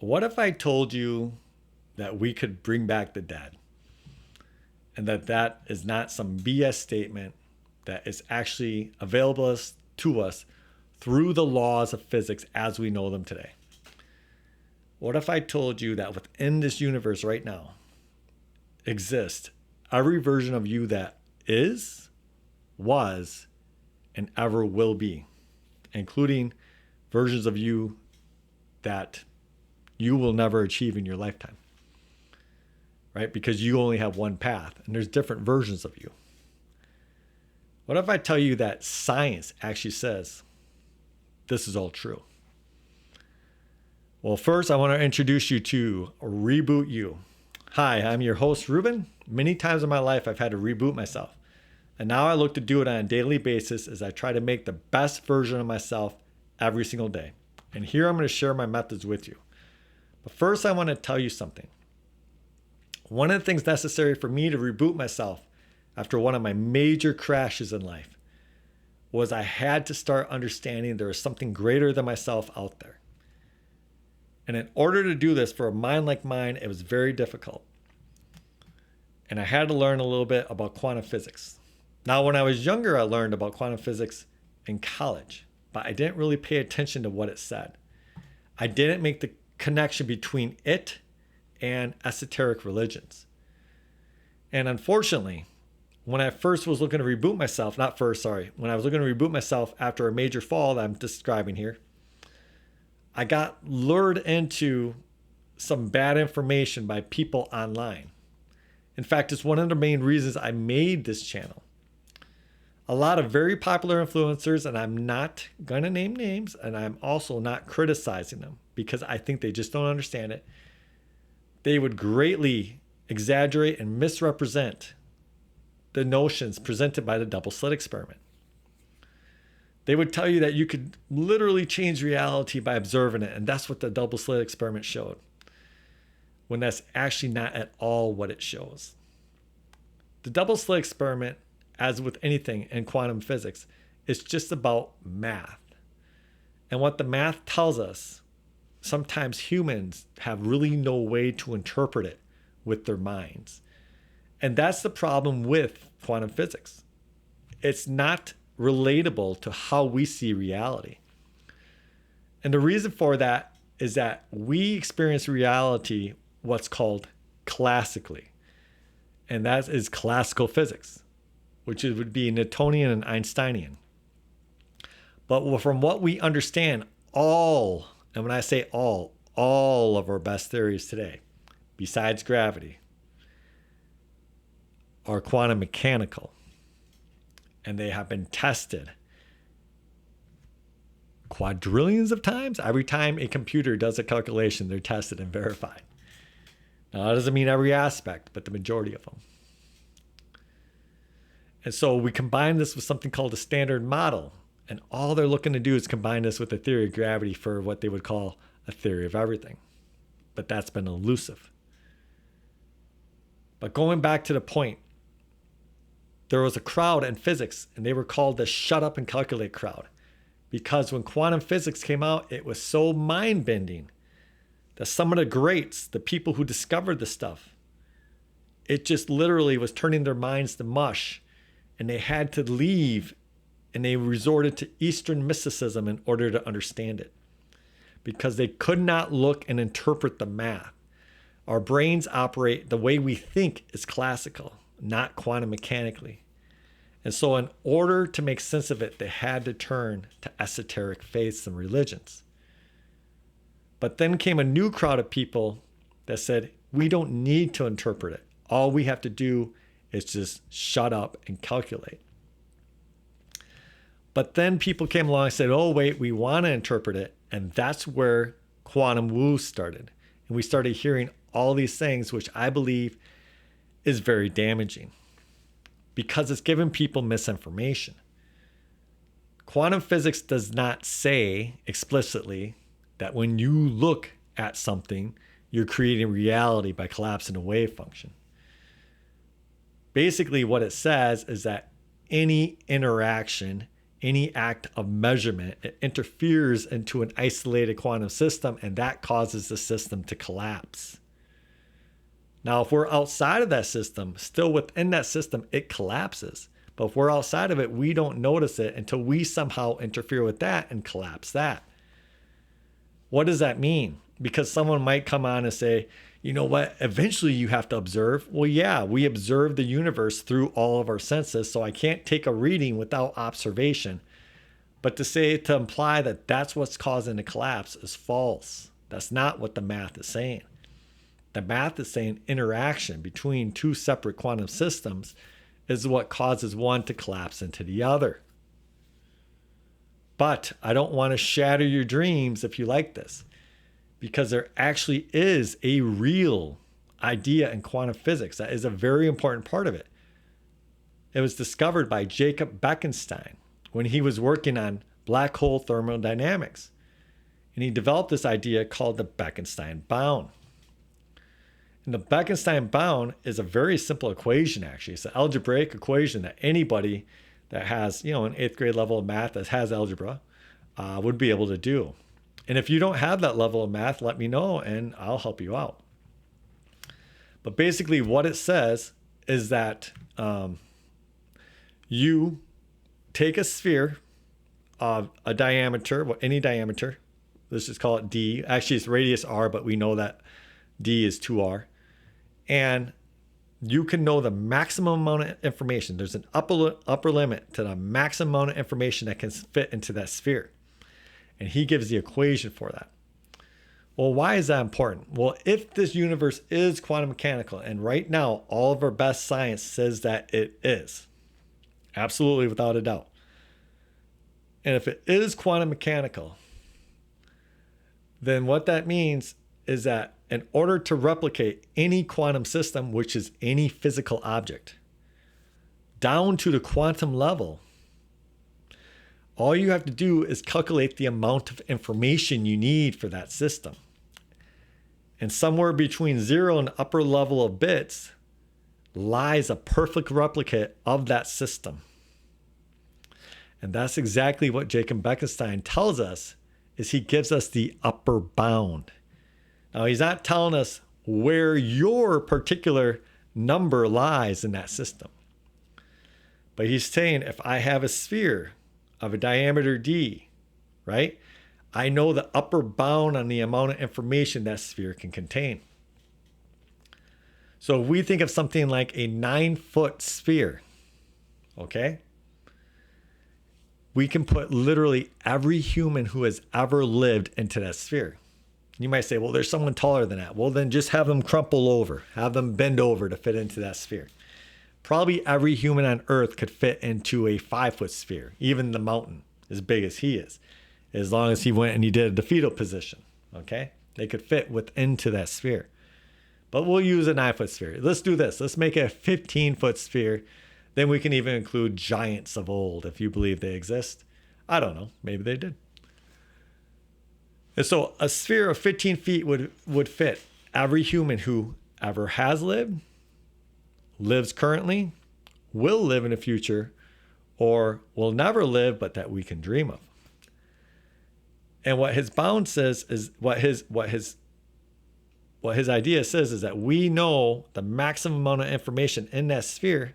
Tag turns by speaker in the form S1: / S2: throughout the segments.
S1: What if I told you that we could bring back the dead and that is not some BS statement, that is actually available to us through the laws of physics as we know them today? What if I told you that within this universe right now exists every version of you that is, was, and ever will be, including versions of you that you will never achieve in your lifetime, right? Because you only have one path and there's different versions of you. What if I tell you that science actually says this is all true? Well, first, I want to introduce you to Reboot You. Hi, I'm your host, Ruben. Many times in my life, I've had to reboot myself. And now I look to do it on a daily basis as I try to make the best version of myself every single day. And here I'm going to share my methods with you. But first, I want to tell you something. One of the things necessary for me to reboot myself after one of my major crashes in life was I had to start understanding there was something greater than myself out there. And in order to do this for a mind like mine, it was very difficult. And I had to learn a little bit about quantum physics. Now, when I was younger, I learned about quantum physics in college, but I didn't really pay attention to what it said. I didn't make the connection between it and esoteric religions. And unfortunately, when I first was looking to reboot myself, when I was looking to reboot myself after a major fall that I'm describing here, I got lured into some bad information by people online. In fact, it's one of the main reasons I made this channel. A lot of very popular influencers, and I'm not going to name names, and I'm also not criticizing them because I think they just don't understand it. They would greatly exaggerate and misrepresent the notions presented by the double-slit experiment. They would tell you that you could literally change reality by observing it, and that's what the double-slit experiment showed, when that's actually not at all what it shows. The double-slit experiment, as with anything in quantum physics, is just about math. And what the math tells us, sometimes humans have really no way to interpret it with their minds. And that's the problem with quantum physics. It's not relatable to how we see reality. And the reason for that is that we experience reality what's called classically. And that is classical physics, which would be Newtonian and Einsteinian. But from what we understand, and when I say all of our best theories today, besides gravity, are quantum mechanical. And they have been tested quadrillions of times. Every time a computer does a calculation, they're tested and verified. Now, that doesn't mean every aspect, but the majority of them. And so we combine this with something called a standard model. And all they're looking to do is combine this with a theory of gravity for what they would call a theory of everything. But that's been elusive. But going back to the point, there was a crowd in physics, and they were called the shut up and calculate crowd. Because when quantum physics came out, it was so mind-bending that some of the greats, the people who discovered the stuff, it just literally was turning their minds to mush. And they had to leave, and they resorted to Eastern mysticism in order to understand it. Because they could not look and interpret the math. Our brains operate the way we think is classical, not quantum mechanically. And so in order to make sense of it, they had to turn to esoteric faiths and religions. But then came a new crowd of people that said, we don't need to interpret it. All we have to do is just shut up and calculate. But then people came along and said, oh, wait, we want to interpret it. And that's where quantum woo started. And we started hearing all these things, which I believe is very damaging because it's giving people misinformation. Quantum physics does not say explicitly that when you look at something, you're creating reality by collapsing a wave function. Basically, what it says is that any interaction, any act of measurement. It interferes into an isolated quantum system, and that causes the system to collapse. Now, if we're outside of that system, still within that system, it collapses. But if we're outside of it, we don't notice it until we somehow interfere with that and collapse that. What does that mean? Because someone might come on and say, you know what, eventually you have to observe. Well, yeah, we observe the universe through all of our senses, so I can't take a reading without observation. But to imply that that's what's causing the collapse is false. That's not what the math is saying. The math is saying interaction between two separate quantum systems is what causes one to collapse into the other. But I don't want to shatter your dreams if you like this, because there actually is a real idea in quantum physics that is a very important part of it. It was discovered by Jacob Bekenstein when he was working on black hole thermodynamics. And he developed this idea called the Bekenstein Bound. And the Bekenstein bound is a very simple equation, actually. It's an algebraic equation that anybody that has, an 8th grade level of math that has algebra would be able to do. And if you don't have that level of math, let me know and I'll help you out. But basically what it says is that you take a sphere of a diameter, any diameter, let's just call it D. Actually, it's radius R, but we know that D is 2R. And you can know the maximum amount of information. There's an upper limit to the maximum amount of information that can fit into that sphere. And he gives the equation for that. Well, why is that important? Well, if this universe is quantum mechanical, and right now all of our best science says that it is, absolutely without a doubt. And if it is quantum mechanical, then what that means is that in order to replicate any quantum system, which is any physical object, down to the quantum level, all you have to do is calculate the amount of information you need for that system. And somewhere between 0 and the upper level of bits lies a perfect replicate of that system. And that's exactly what Jacob Bekenstein tells us, is he gives us the upper bound. Now, he's not telling us where your particular number lies in that system. But he's saying if I have a sphere of a diameter D, right, I know the upper bound on the amount of information that sphere can contain. So if we think of something like a 9-foot sphere, okay, we can put literally every human who has ever lived into that sphere. You might say, well, there's someone taller than that. Well, then just have them crumple over, have them bend over to fit into that sphere. Probably every human on Earth could fit into a 5-foot sphere, even the mountain, as big as he is, as long as he went and he did the fetal position, okay? They could fit into that sphere. But we'll use a 9-foot sphere. Let's do this. Let's make it a 15-foot sphere. Then we can even include giants of old, if you believe they exist. I don't know. Maybe they did. And so a sphere of 15 feet would fit every human who ever has lived, lives currently, will live in the future, or will never live, but that we can dream of. And what his bound says is what his idea says is that we know the maximum amount of information in that sphere.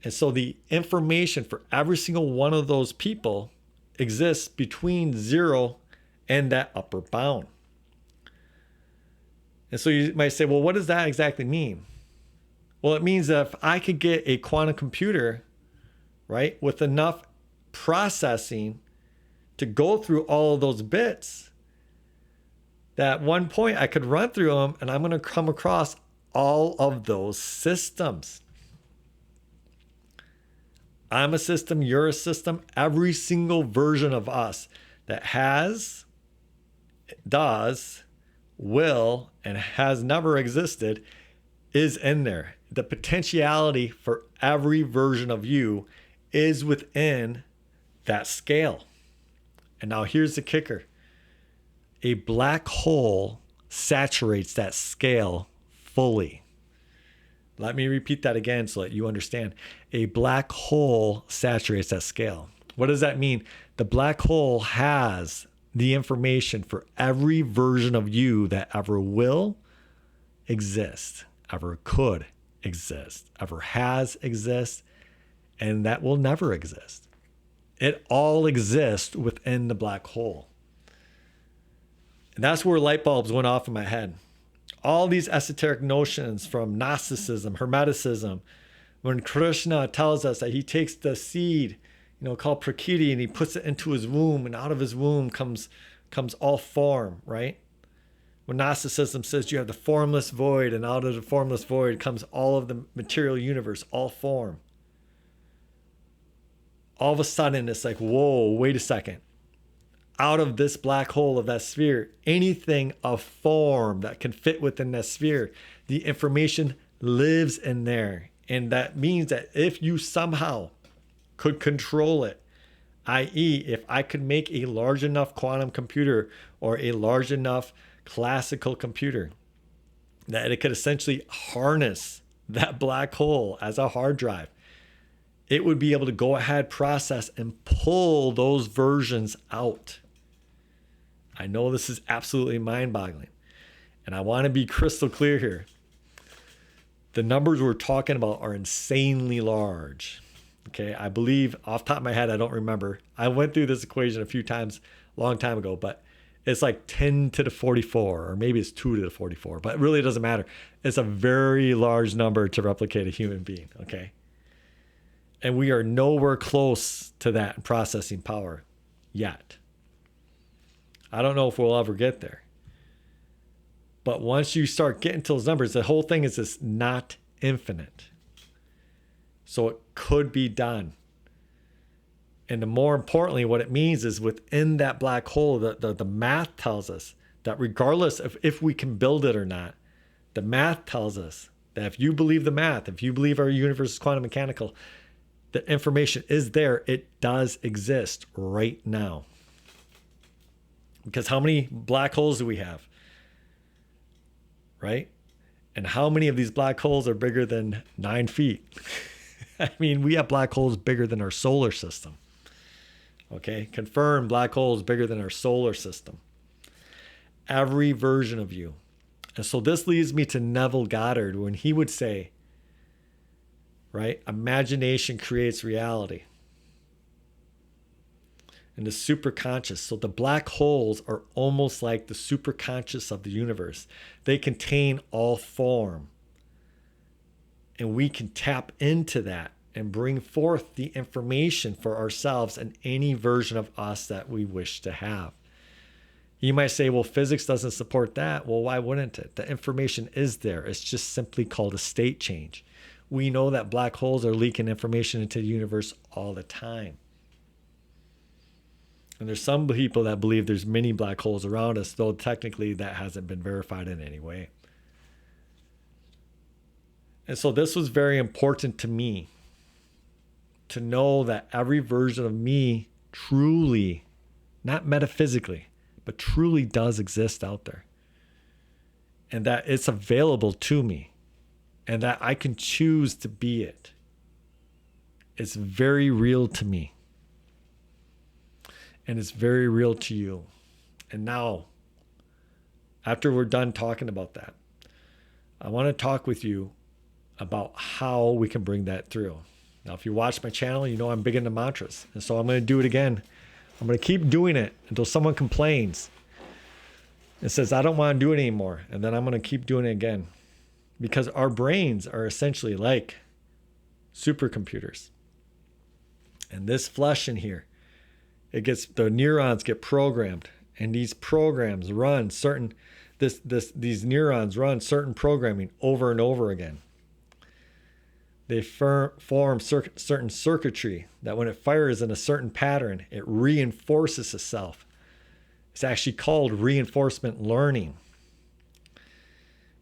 S1: And so the information for every single one of those people exists between 0 and that upper bound. And so you might say, well, what does that exactly mean? Well, it means that if I could get a quantum computer, right, with enough processing to go through all of those bits, that at one point I could run through them and I'm going to come across all of those systems. I'm a system, you're a system. Every single version of us that has, does, will, and has never existed is in there. The potentiality for every version of you is within that scale. And now here's the kicker. A black hole saturates that scale fully. Let me repeat that again so that you understand. A black hole saturates that scale. What does that mean? The black hole has the information for every version of you that ever will exist, ever could exist, ever has exist, and that will never exist. It all exists within the black hole. And that's where light bulbs went off in my head. All these esoteric notions from Gnosticism, Hermeticism, when Krishna tells us that he takes the seed, called Prakriti, and he puts it into his womb, and out of his womb comes all form, right? When Gnosticism says you have the formless void, and out of the formless void comes all of the material universe, all form. All of a sudden, it's like, whoa, wait a second. Out of this black hole of that sphere, anything of form that can fit within that sphere, the information lives in there. And that means that if you somehow could control it, i.e., if I could make a large enough quantum computer or a large enough classical computer, that it could essentially harness that black hole as a hard drive, it would be able to go ahead, process, and pull those versions out. I know this is absolutely mind-boggling, and I want to be crystal clear here. The numbers we're talking about are insanely large. Okay, I believe off the top of my head, I don't remember. I went through this equation a few times, a long time ago, but it's like 10 to the 44, or maybe it's 2 to the 44, but it really doesn't matter. It's a very large number to replicate a human being, okay? And we are nowhere close to that in processing power yet. I don't know if we'll ever get there. But once you start getting to those numbers, the whole thing is just not infinite. So it could be done. And the more importantly, what it means is within that black hole, the math tells us that regardless of if we can build it or not, the math tells us that if you believe the math, if you believe our universe is quantum mechanical, the information is there. It does exist right now. Because how many black holes do we have? Right? And how many of these black holes are bigger than 9 feet? I mean, we have black holes bigger than our solar system. Okay? Confirmed black holes bigger than our solar system. Every version of you. And so this leads me to Neville Goddard when he would say, right? Imagination creates reality. And the superconscious. So the black holes are almost like the superconscious of the universe. They contain all form. And we can tap into that and bring forth the information for ourselves and any version of us that we wish to have. You might say, well, physics doesn't support that. Well, why wouldn't it? The information is there. It's just simply called a state change. We know that black holes are leaking information into the universe all the time. And there's some people that believe there's many black holes around us, though technically that hasn't been verified in any way. And so this was very important to me, to know that every version of me truly, not metaphysically, but truly does exist out there. And that it's available to me. And that I can choose to be it. It's very real to me. And it's very real to you. And now, after we're done talking about that, I want to talk with you about how we can bring that through. Now, if you watch my channel, you know I'm big into mantras. And so I'm going to do it again. I'm going to keep doing it until someone complains and says, I don't want to do it anymore. And then I'm going to keep doing it again. Because our brains are essentially like supercomputers. And this flesh in here, the neurons get programmed, and these programs run these neurons run certain programming over and over again. They form certain circuitry that when it fires in a certain pattern, it reinforces itself. It's actually called reinforcement learning.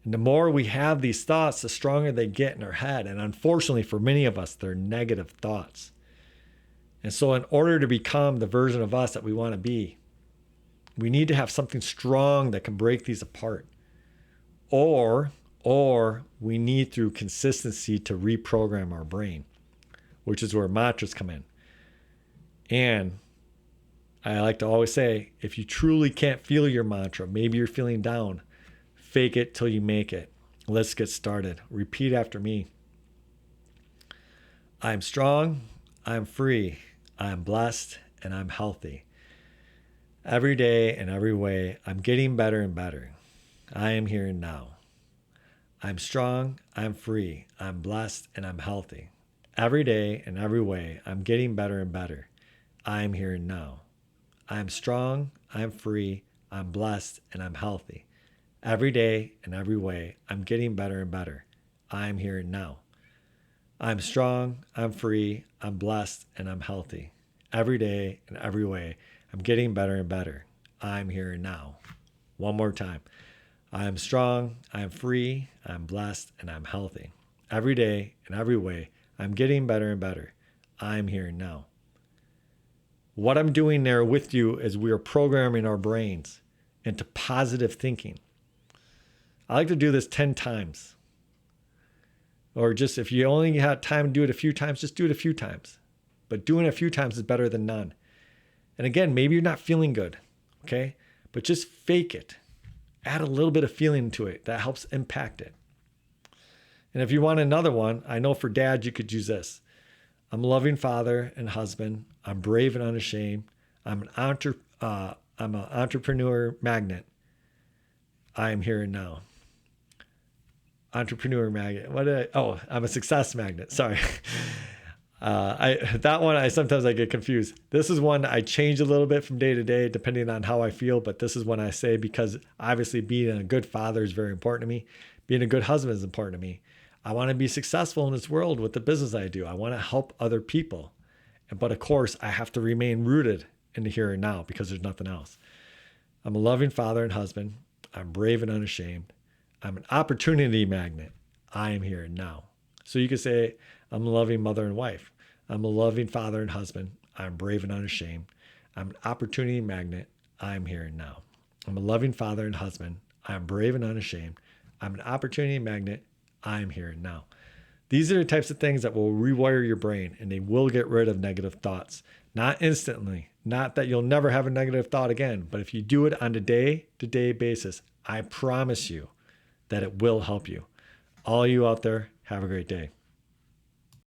S1: And the more we have these thoughts, the stronger they get in our head. And unfortunately for many of us, they're negative thoughts. And so in order to become the version of us that we want to be, we need to have something strong that can break these apart. Or we need through consistency to reprogram our brain, which is where mantras come in. And I like to always say, if you truly can't feel your mantra, maybe you're feeling down, fake it till you make it. Let's get started. Repeat after me. I'm strong, I'm free, I'm blessed, and I'm healthy. Every day and every way, I'm getting better and better. I am here and now. I'm strong, I'm free, I'm blessed, and I'm healthy. Every day and every way, I'm getting better and better. I am here and now. I'm strong, I'm free, I'm blessed, and I'm healthy. Every day and every way, I'm getting better and better. I am here and now. I'm strong, I'm free, I'm blessed, and I'm healthy. Every day and every way, I'm getting better and better. I'm here and now. One more time. I am strong, I am free, I'm blessed, and I'm healthy. Every day and every way, I'm getting better and better. I'm here and now. What I'm doing there with you is we are programming our brains into positive thinking. I like to do this 10 times. Or just if you only had time to do it a few times, just do it a few times. But doing it a few times is better than none. And again, maybe you're not feeling good, okay? But just fake it. Add a little bit of feeling to it. That helps impact it. And if you want another one, I know for dads, you could use this. I'm a loving father and husband. I'm brave and unashamed. I'm an entrepreneur magnet. I am here and now. Entrepreneur magnet. I'm a success magnet. Sorry. Sometimes I get confused. This is one I change a little bit from day to day, depending on how I feel. But this is one I say because obviously being a good father is very important to me. Being a good husband is important to me. I want to be successful in this world with the business I do. I want to help other people. But of course, I have to remain rooted in the here and now because there's nothing else. I'm a loving father and husband. I'm brave and unashamed. I'm an opportunity magnet. I am here and now. So you could say, I'm a loving mother and wife. I'm a loving father and husband. I'm brave and unashamed. I'm an opportunity magnet. I'm here and now. I'm a loving father and husband. I'm brave and unashamed. I'm an opportunity magnet. I'm here and now. These are the types of things that will rewire your brain, and they will get rid of negative thoughts. Not instantly. Not that you'll never have a negative thought again, but if you do it on a day-to-day basis, I promise you that it will help you. All you out there, have a great day.